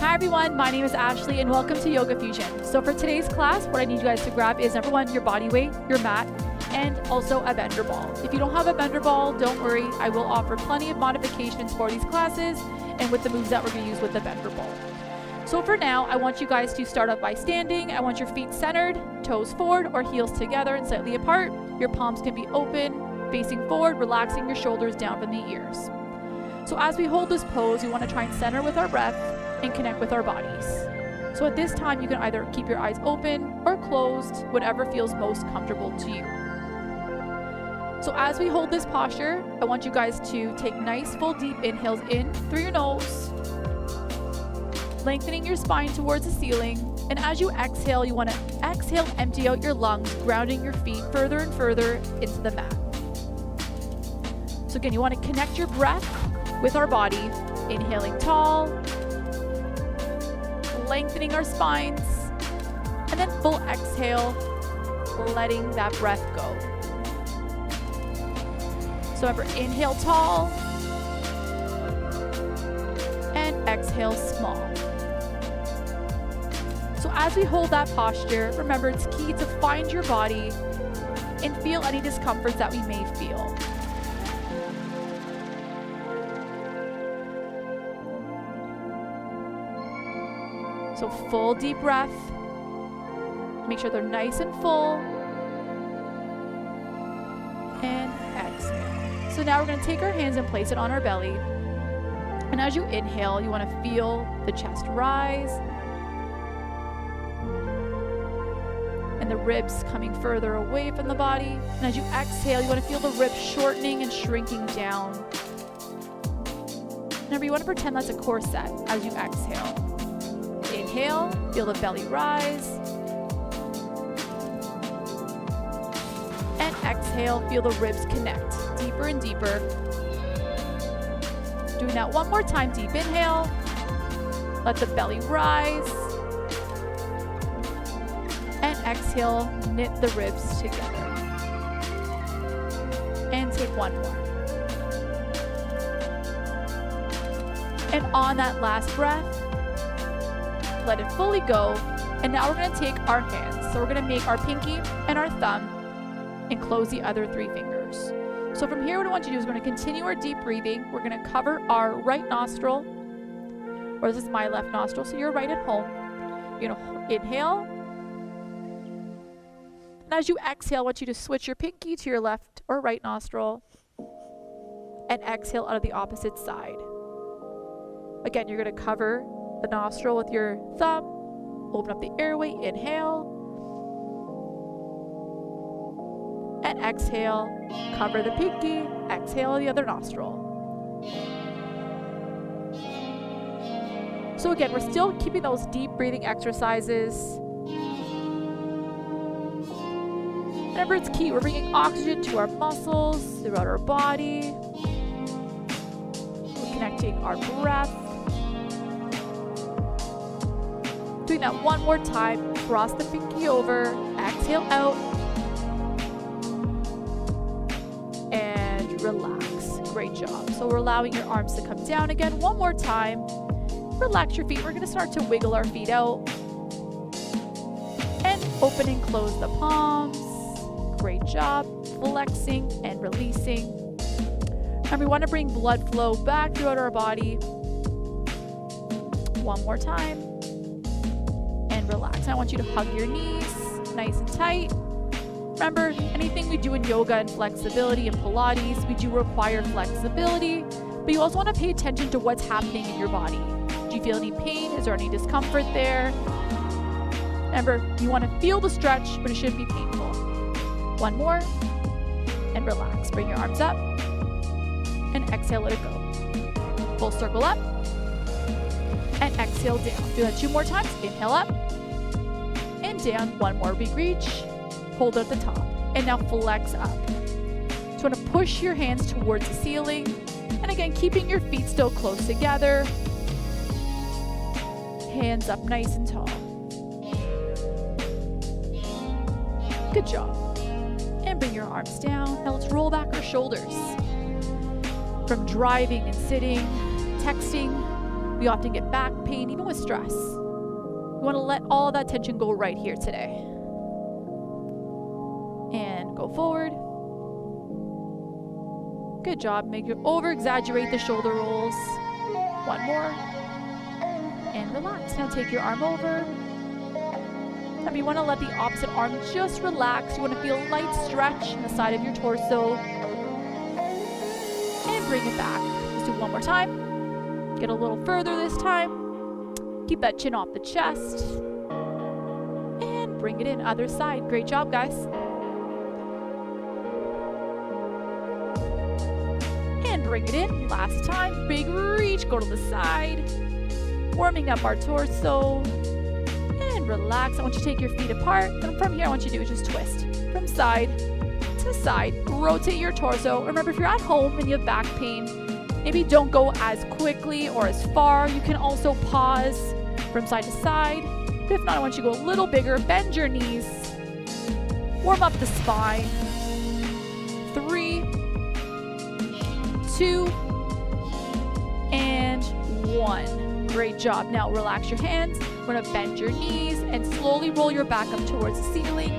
Hi everyone, my name is Ashley and welcome to Yoga Fusion. So for today's class, what I need you guys to grab is number one, your body weight, your mat, and also a bender ball. If you don't have a bender ball, don't worry, I will offer plenty of modifications for these classes and with the moves that we're going to use with the bender ball. So for now, I want you guys to start off by standing. I want your feet centered, toes forward or heels together and slightly apart. Your palms can be open, facing forward, relaxing your shoulders down from the ears. So as we hold this pose, we want to try and center with our breath and connect with our bodies. So at this time, you can either keep your eyes open or closed, whatever feels most comfortable to you. So as we hold this posture, I want you guys to take nice full deep inhales in through your nose, lengthening your spine towards the ceiling. And as you exhale, you want to exhale, empty out your lungs, grounding your feet further and further into the mat. So again, you want to connect your breath with our body, inhaling tall, lengthening our spines, and then full exhale, letting that breath go. So remember, inhale tall, and exhale small. So as we hold that posture, remember it's key to find your body and feel any discomforts that we may feel. So full deep breath. Make sure they're nice and full. And exhale. So now we're going to take our hands and place it on our belly. And as you inhale, you want to feel the chest rise. And the ribs coming further away from the body. And as you exhale, you want to feel the ribs shortening and shrinking down. Remember, you want to pretend that's a corset as you exhale. Inhale, feel the belly rise. And exhale, feel the ribs connect deeper and deeper. Doing that one more time, deep inhale. Let the belly rise. And exhale, knit the ribs together. And take one more. And on that last breath, let it fully go. And now we're going to take our hands. So we're going to make our pinky and our thumb and close the other three fingers. So from here, what I want you to do is we're going to continue our deep breathing. We're going to cover our right nostril, or this is my left nostril, so you're right at home. You're going to inhale. And as you exhale, I want you to switch your pinky to your left or right nostril and exhale out of the opposite side. Again, you're going to cover the nostril with your thumb, open up the airway, inhale, and exhale, cover the pinky, exhale the other nostril. So again, we're still keeping those deep breathing exercises. Remember, it's key, we're bringing oxygen to our muscles, throughout our body. We're connecting our breath. Doing that one more time, cross the pinky over, exhale out, and relax. Great job. So we're allowing your arms to come down again. One more time, relax your feet. We're going to start to wiggle our feet out, and open and close the palms. Great job. Flexing and releasing. And we want to bring blood flow back throughout our body. One more time. Relax. I want you to hug your knees nice and tight. Remember, anything we do in yoga and flexibility and Pilates, we do require flexibility, but you also want to pay attention to what's happening in your body. Do you feel any pain? Is there any discomfort there? Remember, you want to feel the stretch, but it shouldn't be painful. One more, and relax. Bring your arms up, and exhale, let it go. Full circle up, and exhale down. Do that 2 more times. Inhale up, and down. One more big reach. Hold at the top. And now flex up. So you want to push your hands towards the ceiling. And again, keeping your feet still close together. Hands up nice and tall. Good job. And bring your arms down. Now let's roll back our shoulders. From driving and sitting, texting, We often get back pain even with stress. We want to let all of that tension go right here today. And go forward. Good job. Make you over-exaggerate the shoulder rolls. One more. And relax. Now take your arm over. Now you want to let the opposite arm just relax. You want to feel a light stretch in the side of your torso. And bring it back. Let's do one more time. Get a little further this time. Keep that chin off the chest. And bring it in. Other side. Great job, guys. And bring it in. Last time. Big reach. Go to the side. Warming up our torso. And relax. I want you to take your feet apart. And from here, I want you to do is just twist. From side to side. Rotate your torso. Remember, if you're at home and you have back pain, maybe don't go as quickly or as far. You can also pause from side to side. But if not, I want you to go a little bigger. Bend your knees. Warm up the spine. 3, 2, and 1. Great job. Now relax your hands. We're going to bend your knees and slowly roll your back up towards the ceiling.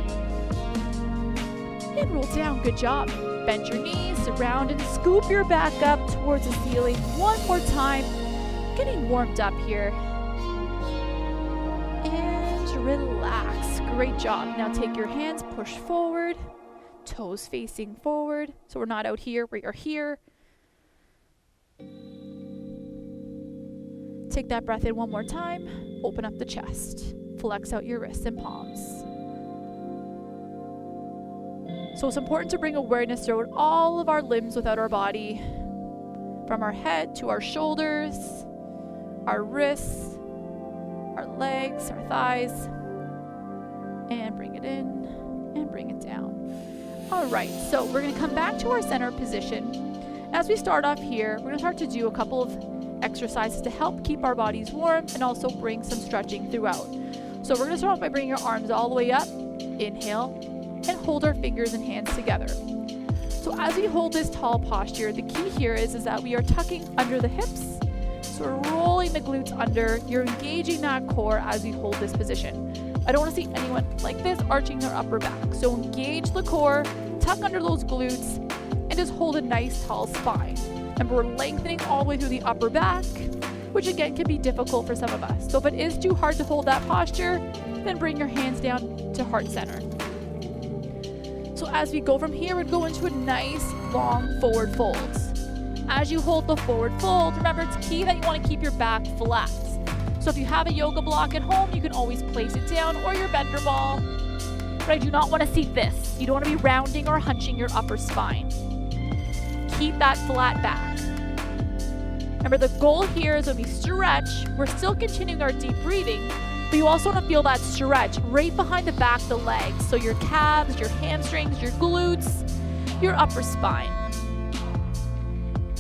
And roll down. Good job. Bend your knees around and scoop your back up towards the ceiling. One more time. Getting warmed up here. And relax. Great job. Now take your hands, push forward. Toes facing forward. So we're not out here, we are here. Take that breath in one more time. Open up the chest. Flex out your wrists and palms. So it's important to bring awareness throughout all of our limbs without our body. From our head to our shoulders, our wrists, our legs, our thighs. And bring it in and bring it down. All right, so we're going to come back to our center position. As we start off here, we're going to start to do a couple of exercises to help keep our bodies warm and also bring some stretching throughout. So we're going to start off by bringing your arms all the way up. Inhale and hold our fingers and hands together. So as we hold this tall posture, the key here is that we are tucking under the hips. So we're rolling the glutes under. You're engaging that core as we hold this position. I don't want to see anyone like this arching their upper back. So engage the core, tuck under those glutes, and just hold a nice tall spine. And we're lengthening all the way through the upper back, which again can be difficult for some of us. So if it is too hard to hold that posture, then bring your hands down to heart center. So as we go from here, we'd go into a nice long forward fold. As you hold the forward fold, remember it's key that you want to keep your back flat. So if you have a yoga block at home, you can always place it down or your bender ball. But I do not want to see this. You don't want to be rounding or hunching your upper spine. Keep that flat back. Remember, the goal here is when we stretch, we're still continuing our deep breathing, but you also want to feel that stretch right behind the back of the legs. So your calves, your hamstrings, your glutes, your upper spine.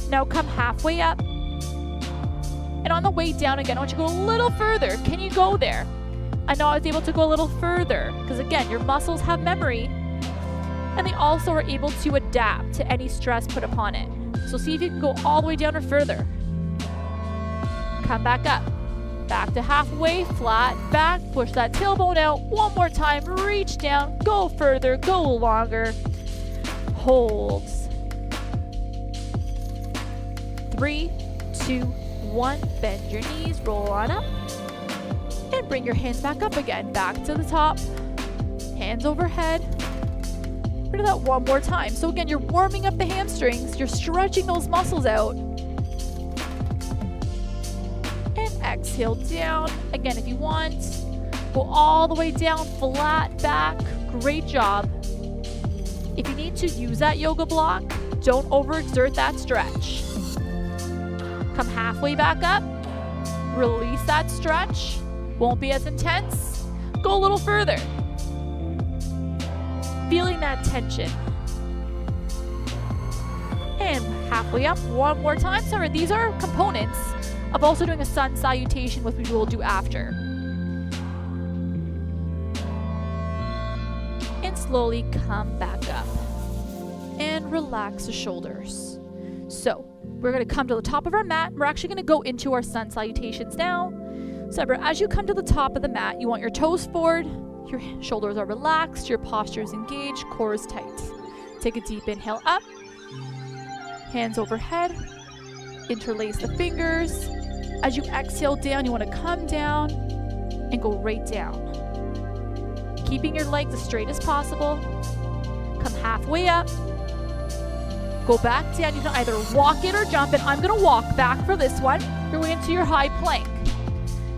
Now come halfway up. And on the way down again, I want you to go a little further. Can you go there? I know I was able to go a little further because again, your muscles have memory and they also are able to adapt to any stress put upon it. So see if you can go all the way down or further. Come back up. Back to halfway, flat back, push that tailbone out. One more time, reach down, go further, go longer. Hold. 3, 2, 1. Bend your knees, roll on up. And bring your hands back up again. Back to the top. Hands overhead. We're gonna do that one more time. So again, you're warming up the hamstrings. You're stretching those muscles out. And exhale down. Again, if you want, go all the way down, flat back. Great job. If you need to use that yoga block, don't overexert that stretch. Come halfway back up. Release that stretch. Won't be as intense. Go a little further. Feeling that tension. And halfway up one more time. Sorry, these are components of also doing a sun salutation, which we will do after. And slowly come back up. And relax the shoulders. So we're going to come to the top of our mat. We're actually going to go into our sun salutations now. So remember, as you come to the top of the mat, you want your toes forward, your shoulders are relaxed, your posture is engaged, core is tight. Take a deep inhale up, hands overhead, interlace the fingers. As you exhale down, you want to come down and go right down. Keeping your legs as straight as possible. Come halfway up. Go back down. You can either walk it or jump it. I'm going to walk back for this one. You're going into your high plank.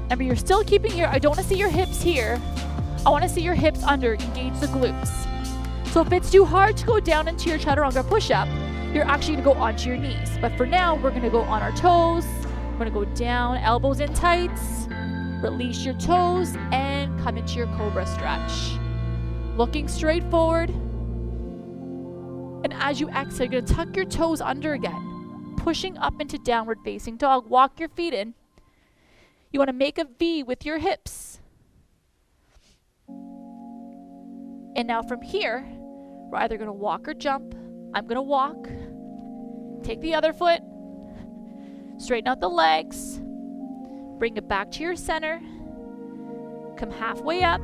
Remember, you're still keeping your, I don't want to see your hips here. I want to see your hips under. Engage the glutes. So if it's too hard to go down into your Chaturanga push-up, you're actually going to go onto your knees. But for now, we're going to go on our toes. We're going to go down, elbows in tights. Release your toes and come into your Cobra Stretch. Looking straight forward. And as you exhale, you're going to tuck your toes under again. Pushing up into downward facing dog. Walk your feet in. You want to make a V with your hips. And now from here, we're either going to walk or jump. I'm going to walk. Take the other foot. Straighten out the legs. Bring it back to your center. Come halfway up.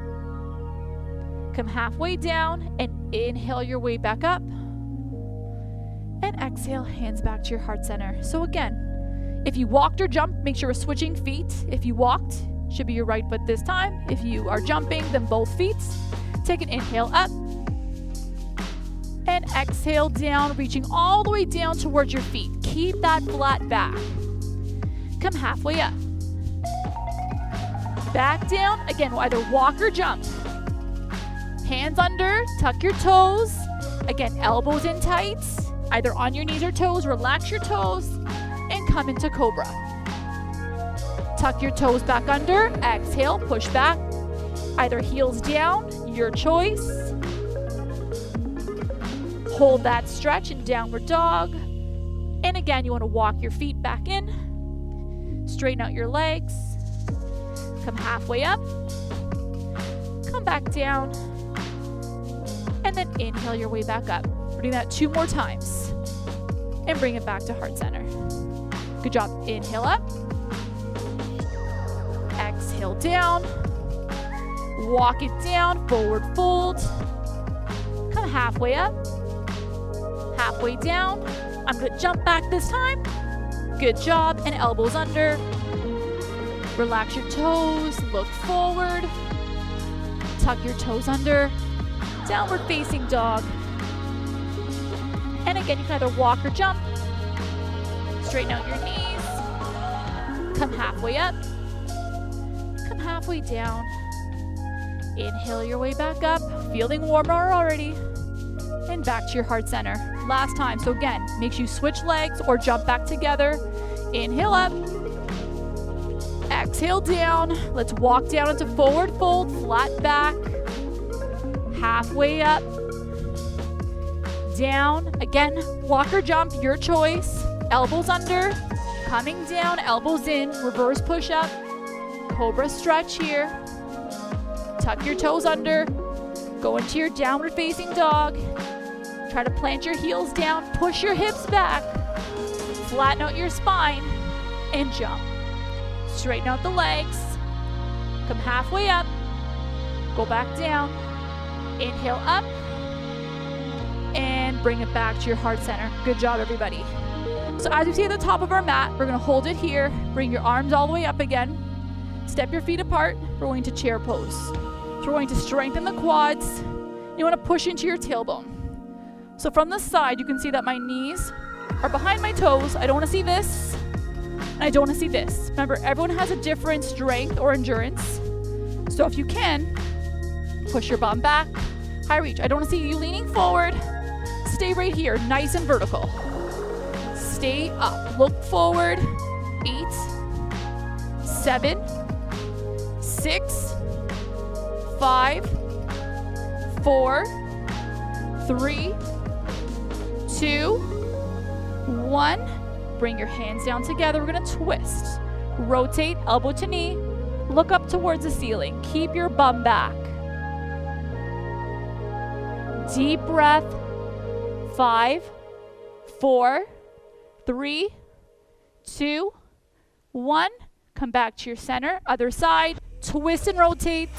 Come halfway down and inhale your way back up. And exhale, hands back to your heart center. So again, if you walked or jumped, make sure we're switching feet. If you walked, should be your right foot this time. If you are jumping, then both feet. Take an inhale up. And exhale down, reaching all the way down towards your feet. Keep that flat back. Come halfway up. Back down. Again, we'll either walk or jump. Hands under, tuck your toes. Again, elbows in tights. Either on your knees or toes, relax your toes, and come into Cobra. Tuck your toes back under, exhale, push back. Either heels down, your choice. Hold that stretch in downward dog. And again, you want to walk your feet back in. Straighten out your legs. Come halfway up. Come back down. And then inhale your way back up. We're doing that 2 more times. And bring it back to heart center. Good job. Inhale up. Exhale down. Walk it down. Forward fold. Come halfway up. Halfway down. I'm going to jump back this time. Good job. And elbows under. Relax your toes. Look forward. Tuck your toes under. Downward facing dog. And again, you can either walk or jump. Straighten out your knees. Come halfway up. Come halfway down. Inhale your way back up. Feeling warmer already. And back to your heart center. Last time. So again, make sure you switch legs or jump back together. Inhale up. Exhale down. Let's walk down into forward fold. Flat back. Halfway up. Down. Again, walk or jump, your choice. Elbows under, coming down, elbows in, reverse push up. Cobra stretch here. Tuck your toes under. Go into your downward facing dog. Try to plant your heels down, push your hips back. Flatten out your spine and jump. Straighten out the legs. Come halfway up. Go back down. Inhale up. And bring it back to your heart center. Good job, everybody. So as you see at the top of our mat, we're going to hold it here. Bring your arms all the way up again. Step your feet apart. We're going to chair pose. So we're going to strengthen the quads. You want to push into your tailbone. So from the side, you can see that my knees are behind my toes. I don't want to see this. And I don't want to see this. Remember, everyone has a different strength or endurance. So if you can, push your bum back. High reach. I don't want to see you leaning forward. Stay right here, nice and vertical. Stay up. Look forward. 8, 7, 6, 5, 4, 3, 2, 1. Bring your hands down together. We're going to twist. Rotate, elbow to knee. Look up towards the ceiling. Keep your bum back. Deep breath. 5, 4, 3, 2, 1. Come back to your center. Other side. Twist and rotate.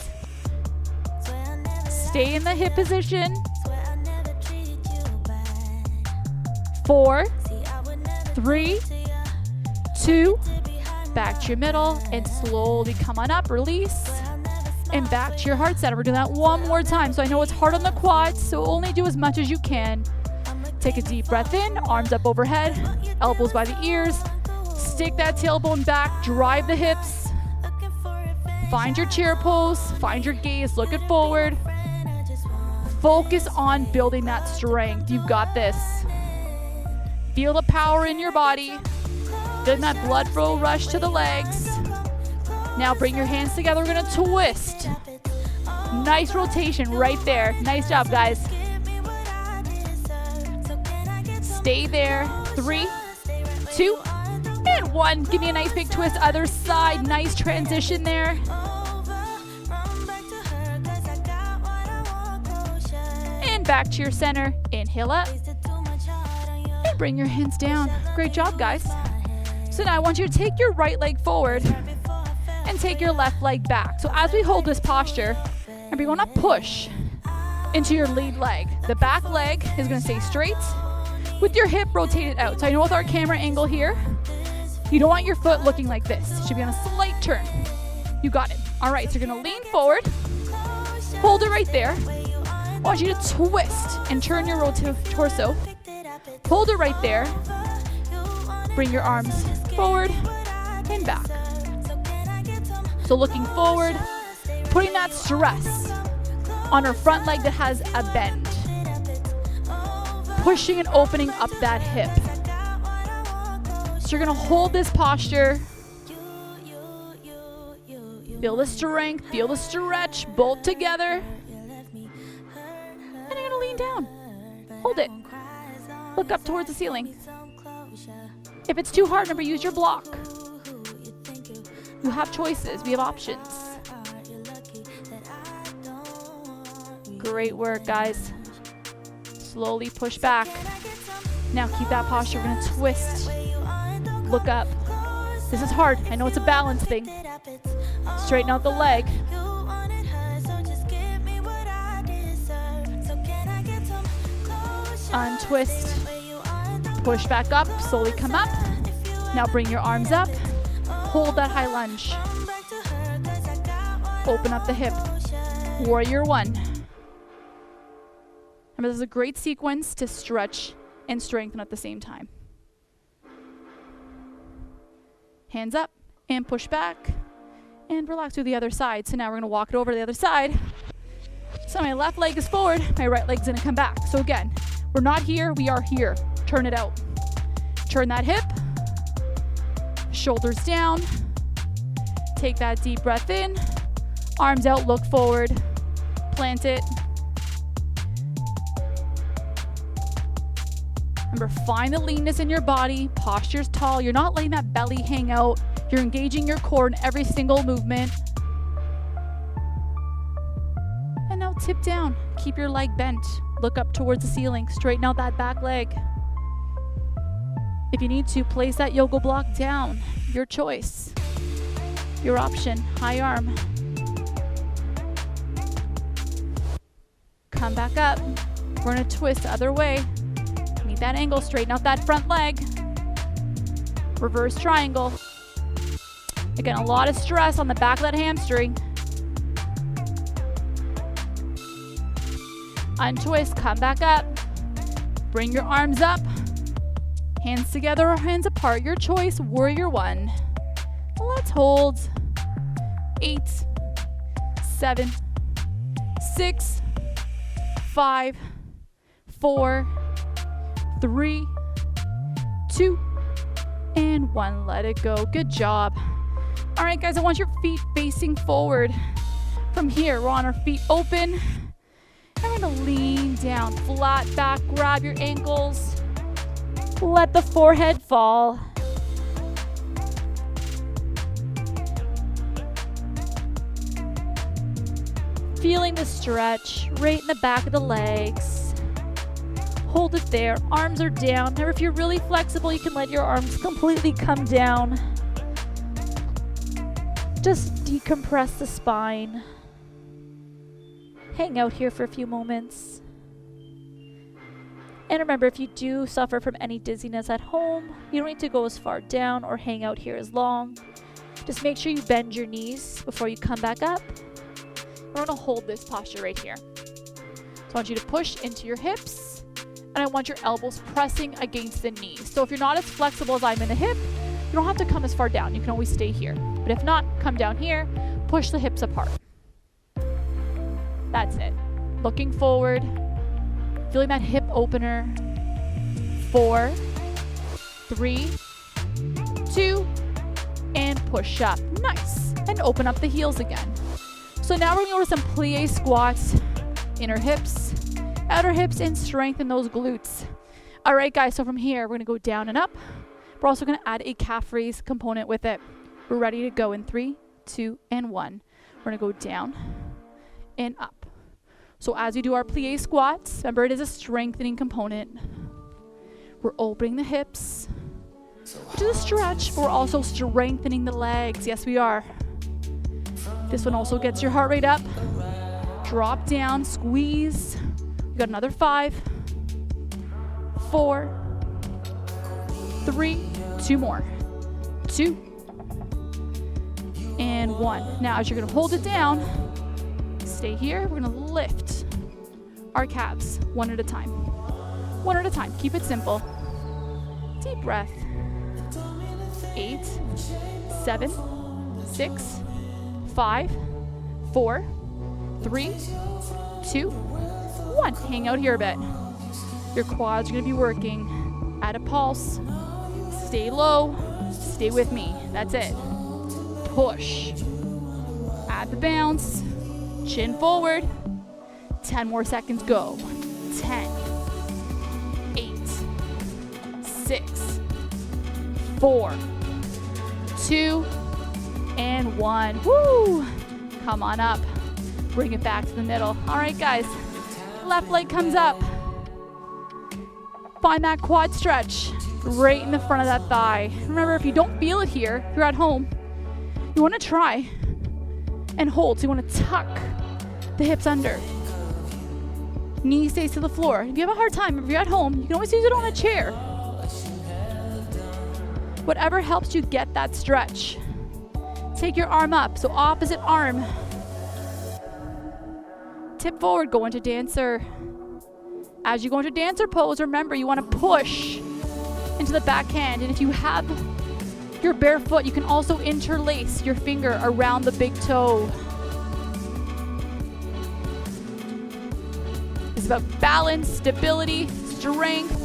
Stay in the hip position. 4, 3, 2. Back to your middle and slowly come on up. Release. And back to your heart center. We're doing that one more time. So I know it's hard on the quads, so only do as much as you can. Take a deep breath in, arms up overhead, elbows by the ears. Stick that tailbone back, drive the hips. Find your chair pose, find your gaze, look it forward. Focus on building that strength. You've got this. Feel the power in your body. Feeling that blood flow rush to the legs. Now bring your hands together. We're gonna twist. Nice rotation right there. Nice job, guys. Stay there. 3, 2, and 1. Give me a nice big twist. Other side. Nice transition there. And back to your center. Inhale up. And bring your hands down. Great job, guys. So now I want you to take your right leg forward and take your left leg back. So as we hold this posture, and we're going to push into your lead leg. The back leg is going to stay straight with your hip rotated out. So I know with our camera angle here, you don't want your foot looking like this. It should be on a slight turn. You got it. All right, so you're going to lean forward. Hold it right there. I want you to twist and turn your torso. Hold it right there. Bring your arms forward and back. So looking forward, putting that stress on our front leg that has a bend. Pushing and opening up that hip. So you're gonna hold this posture. Feel the strength, feel the stretch, both together. And you're gonna lean down. Hold it. Look up towards the ceiling. If it's too hard, remember, use your block. You have choices, we have options. Great work, guys. Slowly push back. Now keep that posture. We're gonna twist. Look up. This is hard. I know it's a balance thing. Straighten out the leg. Untwist. Push back up. Slowly come up. Now bring your arms up. Hold that high lunge. Open up the hip. Warrior 1. Remember, this is a great sequence to stretch and strengthen at the same time. Hands up and push back and relax to the other side. So now we're going to walk it over to the other side. So my left leg is forward, my right leg's going to come back. So again, we're not here, we are here. Turn it out. Turn that hip. Shoulders down. Take that deep breath in. Arms out, look forward. Plant it. Remember, find the leanness in your body. Posture's tall. You're not letting that belly hang out. You're engaging your core in every single movement. And now tip down. Keep your leg bent. Look up towards the ceiling. Straighten out that back leg. If you need to, place that yoga block down. Your choice. Your option. High arm. Come back up. We're going to twist the other way. Meet that angle. Straighten out that front leg. Reverse triangle. Again, a lot of stress on the back of that hamstring. Untwist. Come back up. Bring your arms up. Hands together or hands apart. Your choice. Warrior 1. Let's hold. 8, 7, 6, 5, 4, 3, 2, and 1. Let it go. Good job. All right, guys, I want your feet facing forward. From here, we're on our feet open. And we're going to lean down. Flat back. Grab your ankles. Let the forehead fall. Feeling the stretch right in the back of the legs. Hold it there. Arms are down. Remember, if you're really flexible, you can let your arms completely come down. Just decompress the spine. Hang out here for a few moments. And remember, if you do suffer from any dizziness at home, you don't need to go as far down or hang out here as long. Just make sure you bend your knees before you come back up. We're going to hold this posture right here. So I want you to push into your hips, and I want your elbows pressing against the knees. So if you're not as flexible as I'm in the hip, you don't have to come as far down. You can always stay here. But if not, come down here, push the hips apart. That's it. Looking forward, feeling that hip opener. 4, 3, 2, and push up. Nice. And open up the heels again. So now we're going to go to some plie squats. Inner hips, outer hips, and strengthen those glutes. All right, guys, so from here, we're going to go down and up. We're also going to add a calf raise component with it. We're ready to go in 3, 2, and 1. We're going to go down and up. So as we do our plie squats, remember it is a strengthening component. We're opening the hips, which is a stretch, but we're also strengthening the legs. Yes, we are. This one also gets your heart rate up. Drop down, squeeze. You got another 5, 4, 3, 2 more. 2, and 1. Now, as you're gonna hold it down, stay here. We're gonna lift our calves one at a time. One at a time. Keep it simple. Deep breath. 8, 7, 6, 5, 4, 3, 2, 1. Hang out here a bit. Your quads are going to be working. Add a pulse. Stay low. Stay with me. That's it. Push. Add the bounce. Chin forward. 10 more seconds. Go. 10, 8, 6, 4, 2, and 1. Woo! Come on up. Bring it back to the middle. All right, guys. Left leg comes up. Find that quad stretch right in the front of that thigh. Remember, if you don't feel it here, if you're at home, you want to try and hold. So you want to tuck the hips under. Knee stays to the floor. If you have a hard time, if you're at home, you can always use it on a chair. Whatever helps you get that stretch. Take your arm up. So opposite arm. Tip forward, go into dancer. As you go into dancer pose, remember you want to push into the backhand. And if you have your bare foot, you can also interlace your finger around the big toe. It's about balance, stability, strength.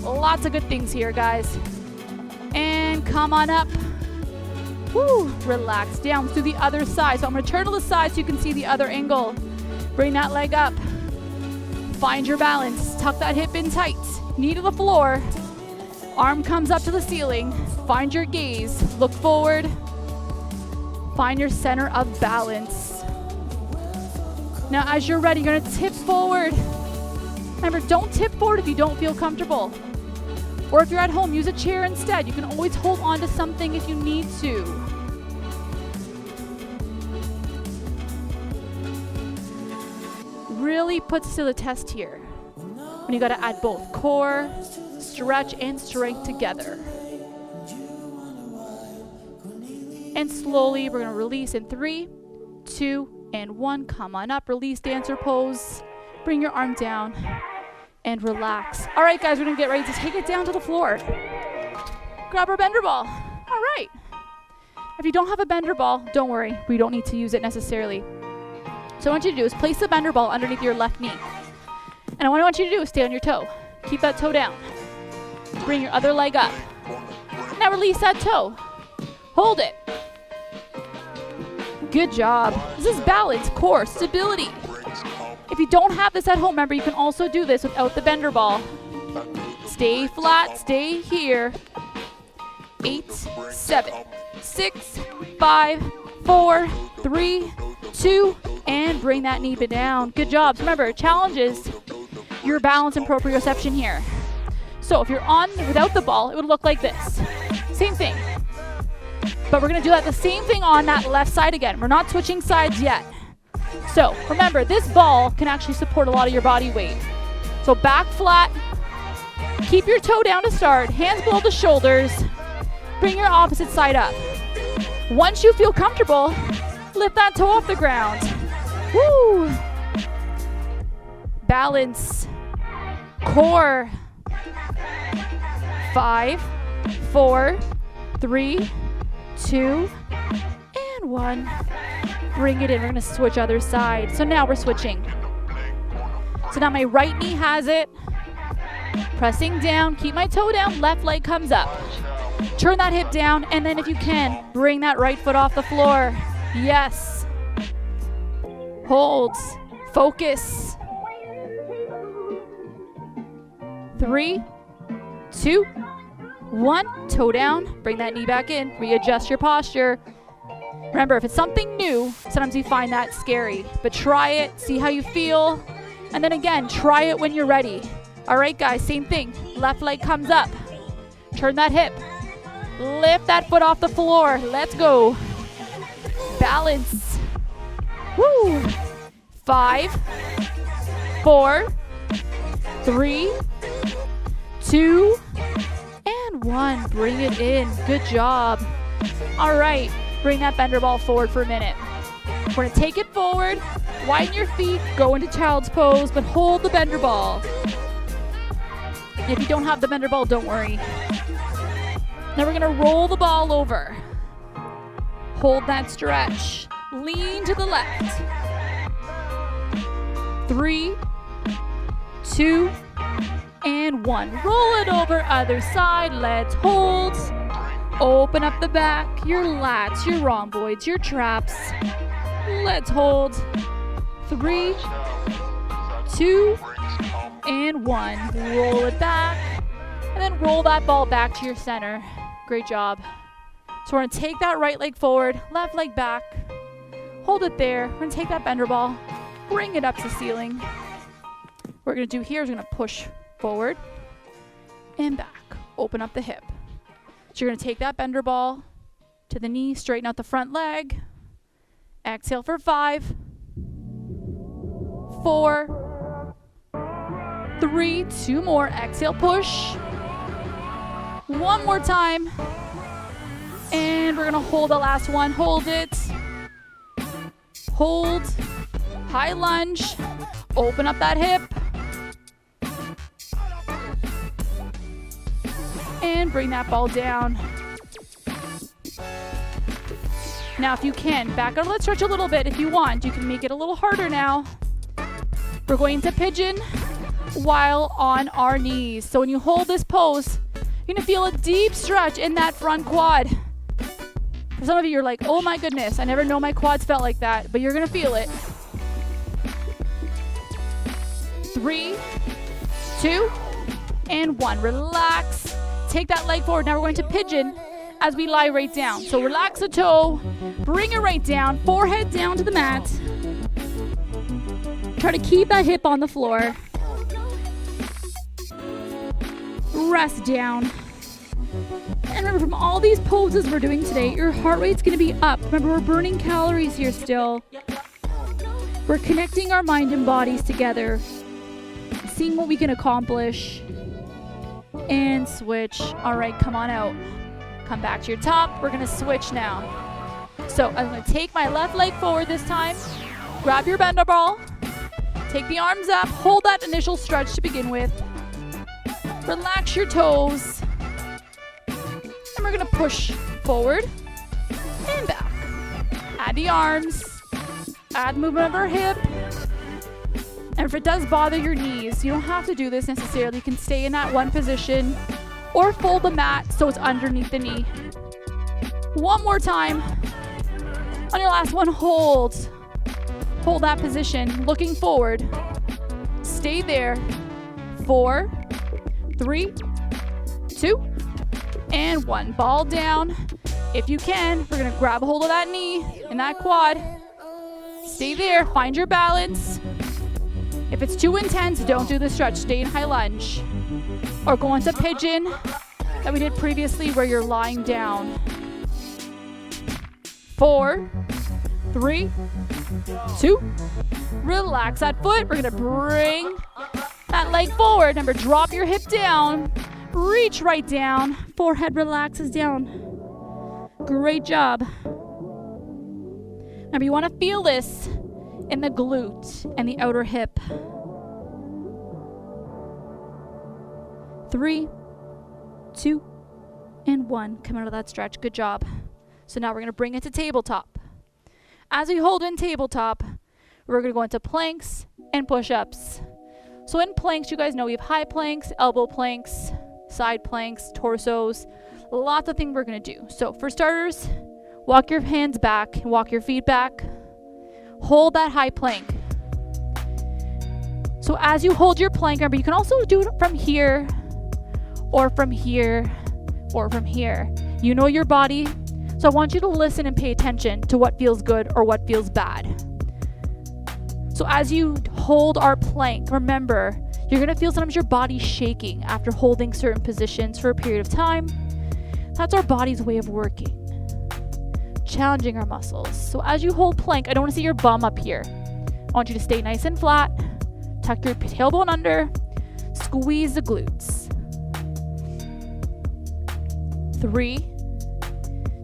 Lots of good things here, guys. And come on up. Woo, relax down to the other side. So I'm going to turn to the side so you can see the other angle. Bring that leg up. Find your balance. Tuck that hip in tight. Knee to the floor. Arm comes up to the ceiling. Find your gaze. Look forward. Find your center of balance. Now, as you're ready, you're going to tip forward. Remember, don't tip forward if you don't feel comfortable. Or if you're at home, use a chair instead. You can always hold on to something if you need to. Really puts to the test here when you got to add both core, stretch, and strength together. And slowly we're going to release in 3, 2, and 1. Come on up, release dancer pose. Bring your arm down and relax. All right, guys, we're going to get ready to take it down to the floor. Grab our bender ball. All right. If you don't have a bender ball, don't worry. We don't need to use it necessarily. So what I want you to do is place the bender ball underneath your left knee. And what I want you to do is stay on your toe. Keep that toe down. Bring your other leg up. Now release that toe. Hold it. Good job. This is balance, core, stability. If you don't have this at home, remember, you can also do this without the bender ball. Stay flat, stay here. 8, 7, 6, 5, 4, 3, 2, and bring that knee down. Good job. So remember, challenge is your balance and proprioception here. So if you're on without the ball, it would look like this. Same thing. But we're gonna do that the same thing on that left side again. We're not switching sides yet. So remember, this ball can actually support a lot of your body weight. So back flat, keep your toe down to start, hands below the shoulders, bring your opposite side up. Once you feel comfortable, lift that toe off the ground. Woo! Balance, core. 5, 4, 3, 2, and 1. Bring it in. We're gonna switch other side. So now we're switching. So now my right knee has it. Pressing down, keep my toe down, left leg comes up. Turn that hip down, and then if you can, bring that right foot off the floor. Yes. Holds. Focus. 3, 2, 1. Toe down. Bring that knee back in. Readjust your posture. Remember, if it's something new, sometimes you find that scary. But try it. See how you feel. And then again, try it when you're ready. All right, guys, same thing. Left leg comes up. Turn that hip. Lift that foot off the floor. Let's go. Balance. Woo. 5, 4, 3, 2, and 1. Bring it in. Good job. All right. Bring that bender ball forward for a minute. We're going to take it forward. Widen your feet. Go into child's pose, but hold the bender ball. If you don't have the bender ball, don't worry. Now we're going to roll the ball over. Hold that stretch. Lean to the left. 3, 2, and 1. Roll it over, other side. Let's hold. Open up the back, your lats, your rhomboids, your traps. Let's hold. 3, 2, and 1. Roll it back, and then roll that ball back to your center. Great job. So we're gonna take that right leg forward, left leg back. Hold it there. We're gonna take that bender ball, bring it up to the ceiling. What we're gonna do here is we're gonna push forward and back. Open up the hip. So you're going to take that bender ball to the knee, straighten out the front leg. Exhale for 5, 4, 3, 2 more. Exhale, push. 1 more time. And we're going to hold the last one. Hold it. Hold. High lunge. Open up that hip. And bring that ball down. Now, if you can, back out. Let's stretch a little bit. If you want, you can make it a little harder now. We're going to pigeon while on our knees. So when you hold this pose, you're gonna feel a deep stretch in that front quad. For some of you, you're like, oh my goodness, I never know my quads felt like that, but you're gonna feel it. 3, 2, and 1. Relax. Take that leg forward. Now we're going to pigeon as we lie right down. So relax the toe, bring it right down, forehead down to the mat. Try to keep that hip on the floor. Rest down. And remember, from all these poses we're doing today, your heart rate's going to be up. Remember, we're burning calories here still. We're connecting our mind and bodies together, seeing what we can accomplish. And switch. All right, come on out. Come back to your top. We're going to switch now. So I'm going to take my left leg forward this time. Grab your bender ball. Take the arms up. Hold that initial stretch to begin with. Relax your toes. And we're going to push forward and back. Add the arms. Add movement of our hip. And if it does bother your knees, you don't have to do this necessarily. You can stay in that one position or fold the mat so it's underneath the knee. 1 more time. On your last one, hold. Hold that position, looking forward. Stay there. 4, 3, 2, and 1. Ball down. If you can, we're going to grab a hold of that knee and that quad. Stay there. Find your balance. If it's too intense, don't do the stretch. Stay in high lunge. Or go into pigeon that we did previously where you're lying down. 4, 3, 2, relax that foot. We're gonna bring that leg forward. Remember, drop your hip down, reach right down, forehead relaxes down. Great job. Remember, you wanna feel this in the glute and the outer hip. 3, 2, and 1. Come out of that stretch. Good job. So now we're going to bring it to tabletop. As we hold in tabletop, we're going to go into planks and push-ups. So in planks, you guys know we have high planks, elbow planks, side planks, torsos, lots of things we're going to do. So for starters, walk your hands back and walk your feet back. Hold that high plank. So as you hold your plank, remember, you can also do it from here, or from here, or from here. You know your body, so I want you to listen and pay attention to what feels good or what feels bad. So as you hold our plank, remember, you're gonna feel sometimes your body shaking after holding certain positions for a period of time. That's our body's way of working, challenging our muscles. So as you hold plank, I don't wanna see your bum up here. I want you to stay nice and flat, tuck your tailbone under, squeeze the glutes. 3,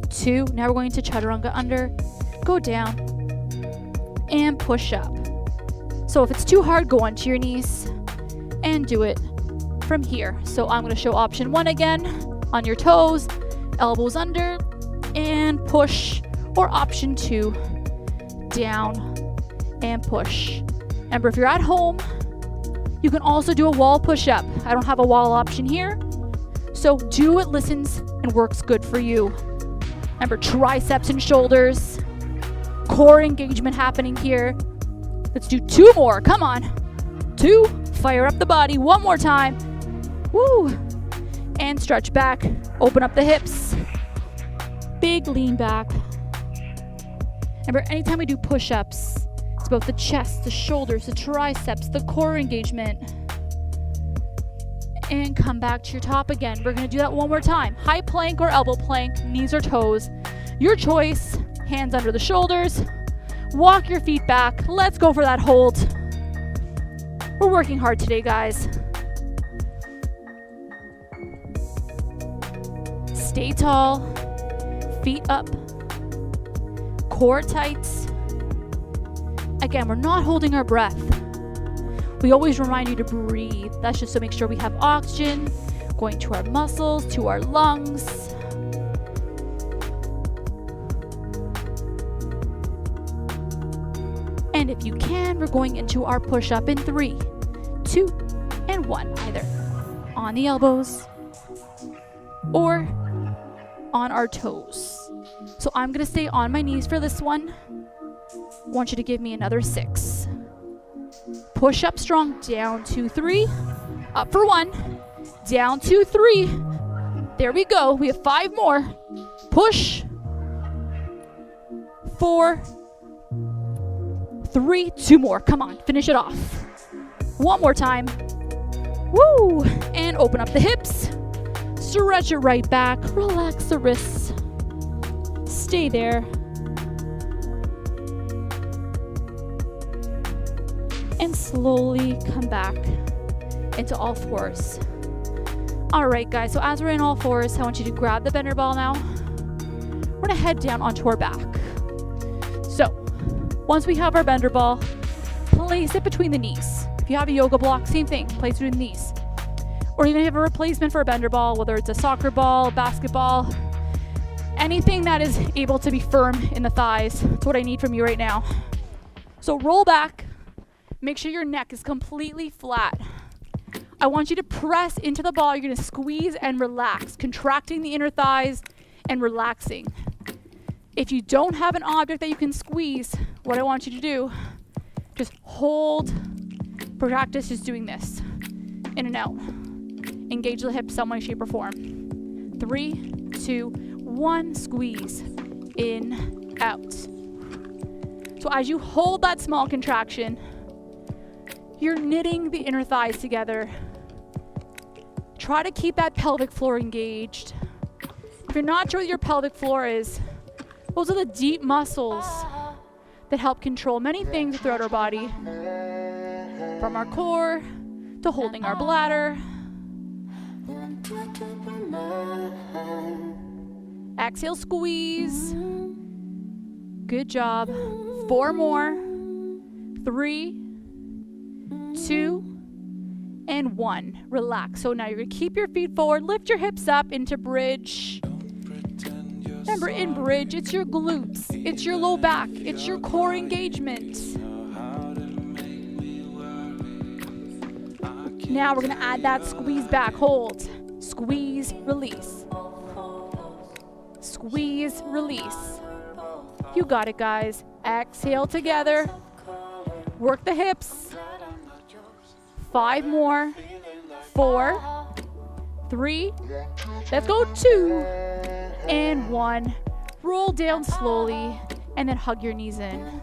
2, now we're going to Chaturanga under, go down, and push up. So if it's too hard, go onto your knees and do it from here. So I'm going to show option 1 again, on your toes, elbows under, and push, or option 2, down, and push. Remember, if you're at home, you can also do a wall push-up. I don't have a wall option here, so do what listens and works good for you. Remember, triceps and shoulders, core engagement happening here. Let's do 2 more. Come on. 2, fire up the body. 1 more time. Woo. And stretch back. Open up the hips. Big lean back. Remember, anytime we do push-ups, it's about the chest, the shoulders, the triceps, the core engagement. And come back to your top again. We're going to do that 1 more time. High plank or elbow plank, knees or toes. Your choice. Hands under the shoulders. Walk your feet back. Let's go for that hold. We're working hard today, guys. Stay tall. Feet up. Core tight. Again, we're not holding our breath. We always remind you to breathe. That's just to make sure we have oxygen going to our muscles, to our lungs. And if you can, we're going into our push-up in 3, 2, and 1, either on the elbows or on our toes. So I'm going to stay on my knees for this one. I want you to give me another 6. Push up strong, down 2, 3, up for 1, down 2, 3. There we go. We have 5 more. Push. 4, 3, 2 more. Come on, finish it off. 1 more time. Woo! And open up the hips. Stretch it right back. Relax the wrists. Stay there. And slowly come back into all fours. All right, guys, so as we're in all fours, I want you to grab the bender ball now. We're gonna head down onto our back. So, once we have our bender ball, place it between the knees. If you have a yoga block, same thing, place it between the knees. Or even if you have a replacement for a bender ball, whether it's a soccer ball, basketball, anything that is able to be firm in the thighs. That's what I need from you right now. So roll back. Make sure your neck is completely flat. I want you to press into the ball. You're going to squeeze and relax, contracting the inner thighs and relaxing. If you don't have an object that you can squeeze, what I want you to do, just hold. Practice just doing this. In and out. Engage the hips some way, shape, or form. 3, 2, 1. Squeeze. In, out. So as you hold that small contraction, You're knitting the inner thighs together. Try to keep that pelvic floor engaged. If you're not sure what your pelvic floor is, those are the deep muscles that help control many things throughout our body, from our core to holding our bladder. Exhale, squeeze. Good job. 4 more. 3, 2, and 1. Relax. So now you're going to keep your feet forward. Lift your hips up into bridge. Remember, in bridge, it's your glutes. It's your low back. It's your core engagement. Now we're going to add that squeeze back. Hold. Squeeze, release. Squeeze, release. You got it, guys. Exhale together. Work the hips. 5 more. 4, 3, let's go, 2, and 1. Roll down slowly, and then hug your knees in.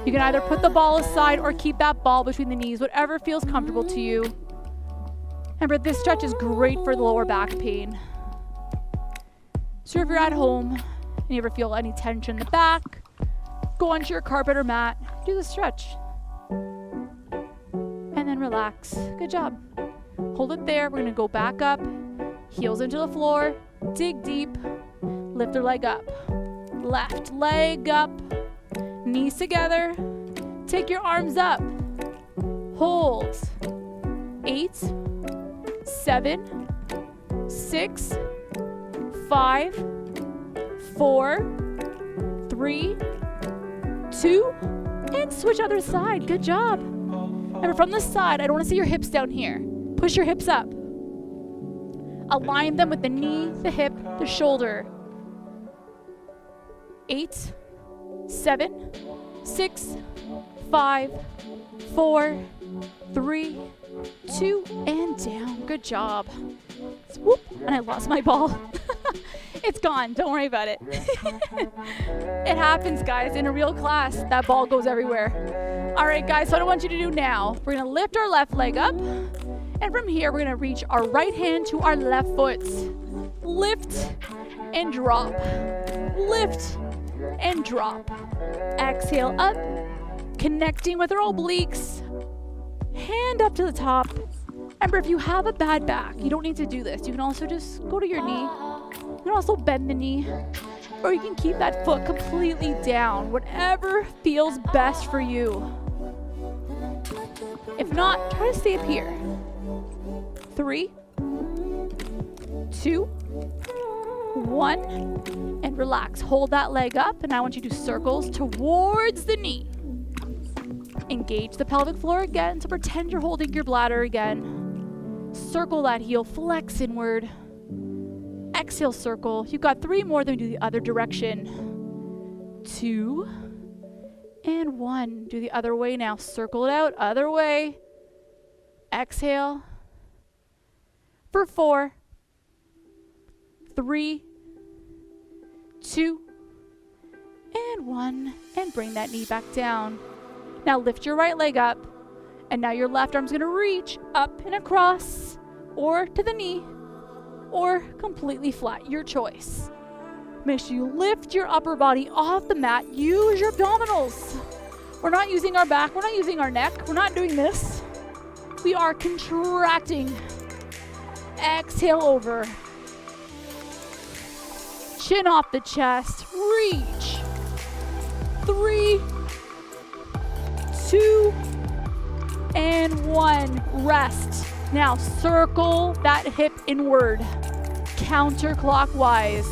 You can either put the ball aside or keep that ball between the knees, whatever feels comfortable to you. Remember, this stretch is great for the lower back pain. So if you're at home and you ever feel any tension in the back, go onto your carpet or mat, do the stretch. And then relax. Good job. Hold it there. We're going to go back up, heels into the floor, dig deep, lift your leg up. Left leg up, knees together. Take your arms up. Hold. 8, 7, 6, 5, 4, 3, 2, and switch other side. Good job. Remember, from the side, I don't want to see your hips down here. Push your hips up. Align them with the knee, the hip, the shoulder. 8, 7, 6, 5, 4, 3, 2, and down. Good job. Whoop, and I lost my ball. It's gone. Don't worry about it. It happens, guys. In a real class, that ball goes everywhere. All right, guys, so what I want you to do now, we're going to lift our left leg up. And from here, we're going to reach our right hand to our left foot. Lift and drop. Lift and drop. Exhale up, connecting with our obliques. Hand up to the top. Remember, if you have a bad back, you don't need to do this. You can also just go to your knee. You can also bend the knee, or you can keep that foot completely down, whatever feels best for you. If not, try to stay up here. 3, 2, 1, and relax. Hold that leg up, and I want you to do circles towards the knee. Engage the pelvic floor again, so pretend you're holding your bladder again. Circle that heel, flex inward. Exhale, circle. You've got 3 more, then do the other direction. 2, and 1. Do the other way now. Circle it out, other way. Exhale. For 4, 3, 2, and 1. And bring that knee back down. Now lift your right leg up. And now your left arm's going to reach up and across, or to the knee, or completely flat, your choice. Make sure you lift your upper body off the mat. Use your abdominals. We're not using our back. We're not using our neck. We're not doing this. We are contracting. Exhale over. Chin off the chest. Reach. 3, 2, and 1. Rest. Now circle that hip inward, counterclockwise.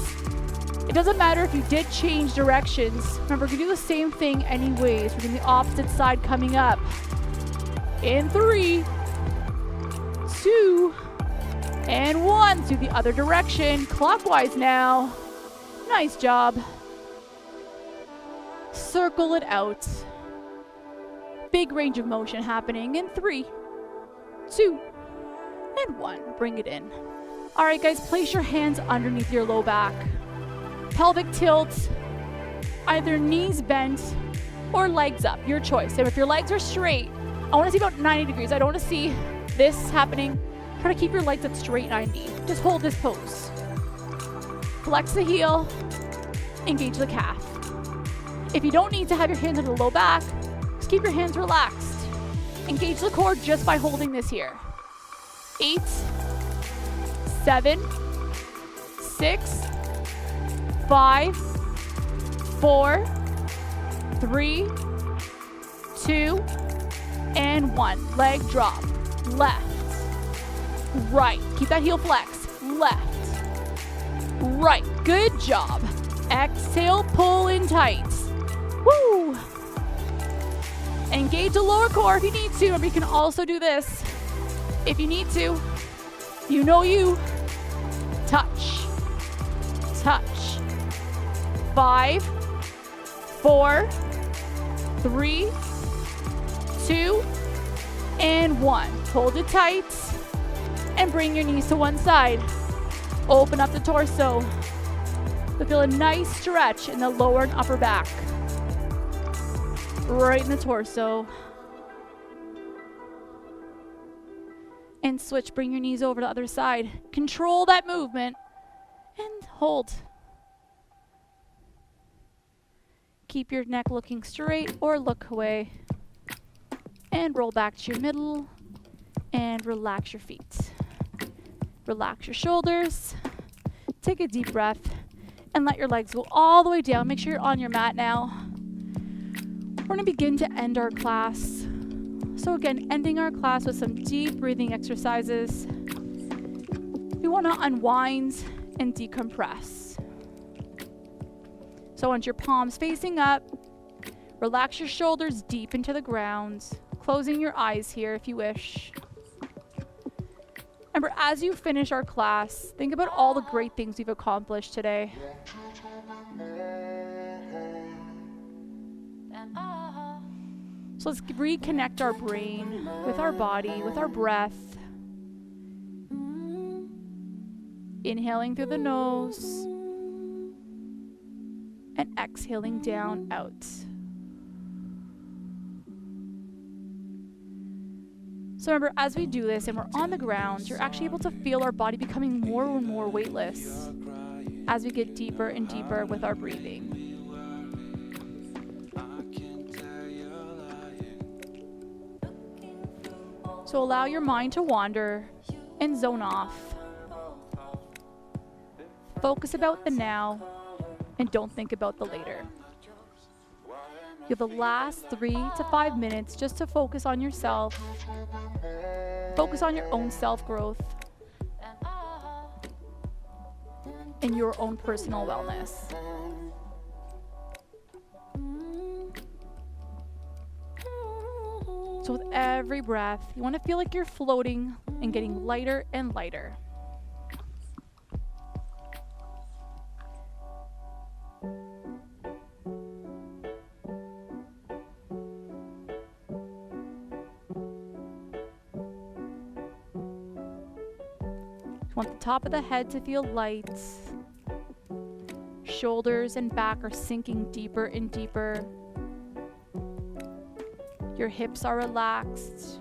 It doesn't matter if you did change directions. Remember, you can do the same thing anyways. We're doing the opposite side coming up. In 3, 2, and 1. Do the other direction, clockwise now. Nice job. Circle it out. Big range of motion happening in 3, 2, and 1. Bring it in. All right, guys, place your hands underneath your low back. Pelvic tilt, either knees bent or legs up, your choice. And if your legs are straight, I want to see about 90 degrees. I don't want to see this happening. Try to keep your legs at straight 90. Just hold this pose. Flex the heel, engage the calf. If you don't need to have your hands on the low back, just keep your hands relaxed. Engage the core just by holding this here. 8, 7, 6, 5, 4, 3, 2, and 1. Leg drop. Left. Right. Keep that heel flex. Left. Right. Good job. Exhale, pull in tight. Woo! Engage the lower core if you need to. Remember, you can also do this if you need to. You know you. Touch. Touch. 5, 4, 3, 2, and 1. Hold it tight and bring your knees to one side. Open up the torso. So feel a nice stretch in the lower and upper back. Right in the torso. And switch, bring your knees over to the other side. Control that movement and hold. Keep your neck looking straight or look away. And roll back to your middle and relax your feet. Relax your shoulders. Take a deep breath and let your legs go all the way down. Make sure you're on your mat now. We're going to begin to end our class. So again, ending our class with some deep breathing exercises. We want to unwind and decompress. So I want your palms facing up. Relax your shoulders deep into the ground. Closing your eyes here if you wish. Remember, as you finish our class, think about all the great things we've accomplished today. So let's reconnect our brain with our body, with our breath. Inhaling through the nose and exhaling down out. So remember, as we do this and we're on the ground, you're actually able to feel our body becoming more and more weightless as we get deeper and deeper with our breathing. So allow your mind to wander and zone off. Focus about the now and don't think about the later. You have the last 3 to 5 minutes just to focus on yourself. Focus on your own self-growth and your own personal wellness. So with every breath, you want to feel like you're floating and getting lighter and lighter. You want the top of the head to feel light. Shoulders and back are sinking deeper and deeper. Your hips are relaxed.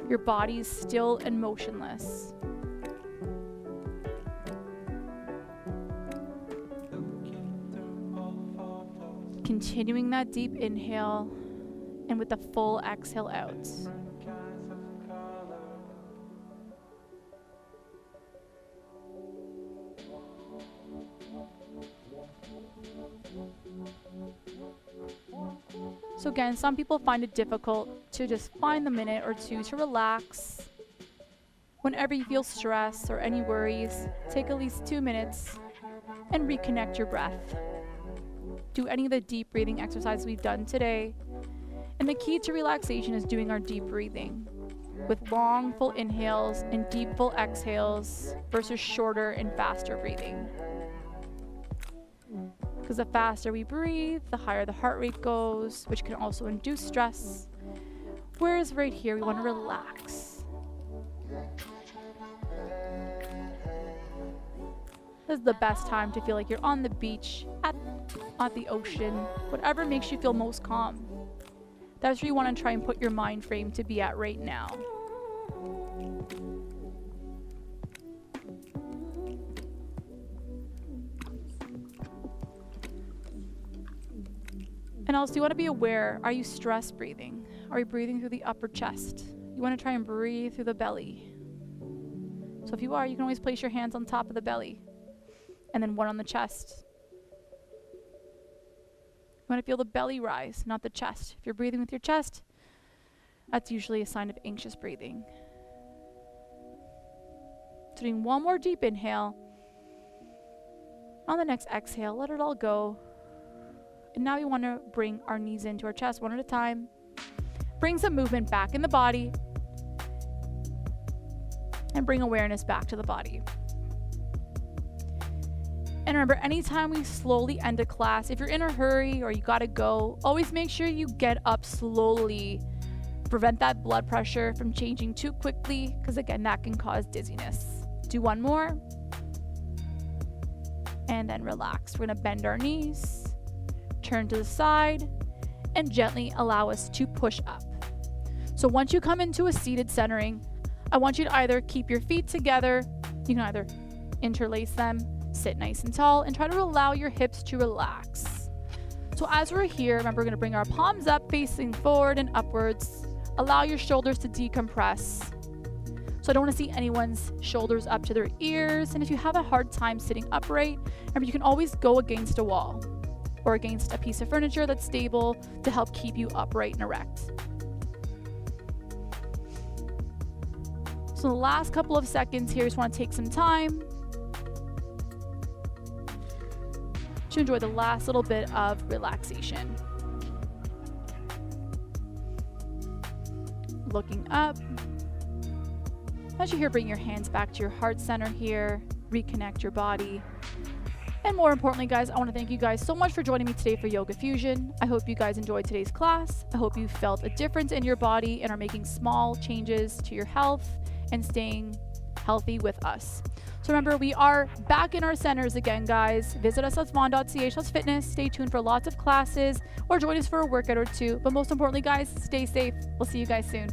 Your body is still and motionless. Continuing that deep inhale and with the full exhale out. So again, some people find it difficult to just find the minute or two to relax. Whenever you feel stress or any worries, take at least 2 minutes and reconnect your breath. Do any of the deep breathing exercises we've done today. And the key to relaxation is doing our deep breathing with long, full inhales and deep, full exhales versus shorter and faster breathing. Because the faster we breathe, the higher the heart rate goes, which can also induce stress. Whereas right here, we want to relax. This is the best time to feel like you're on the beach, at the ocean, whatever makes you feel most calm. That's where you want to try and put your mind frame to be at right now. And also, you want to be aware, are you stress breathing? Are you breathing through the upper chest? You want to try and breathe through the belly. So if you are, you can always place your hands on top of the belly and then one on the chest. You want to feel the belly rise, not the chest. If you're breathing with your chest, that's usually a sign of anxious breathing. So doing one more deep inhale. On the next exhale, let it all go. And now we want to bring our knees into our chest one at a time. Bring some movement back in the body. And bring awareness back to the body. And remember, anytime we slowly end a class, if you're in a hurry or you gotta go, always make sure you get up slowly. Prevent that blood pressure from changing too quickly, because again, that can cause dizziness. Do one more. And then relax. We're gonna bend our knees. Turn to the side and gently allow us to push up. So once you come into a seated centering, I want you to either keep your feet together, you can either interlace them, sit nice and tall, and try to allow your hips to relax. So as we're here, remember, we're going to bring our palms up, facing forward and upwards. Allow your shoulders to decompress. So I don't want to see anyone's shoulders up to their ears. And if you have a hard time sitting upright, remember, you can always go against a wall or against a piece of furniture that's stable to help keep you upright and erect. So the last couple of seconds here, just want to take some time to enjoy the last little bit of relaxation. Looking up. As you're here, bring your hands back to your heart center here. Reconnect your body. And more importantly, guys, I want to thank you guys so much for joining me today for Yoga Fusion. I hope you guys enjoyed today's class. I hope you felt a difference in your body and are making small changes to your health and staying healthy with us. So remember, we are back in our centers again, guys. Visit us at swan.ch/fitness. Stay tuned for lots of classes or join us for a workout or two. But most importantly, guys, stay safe. We'll see you guys soon.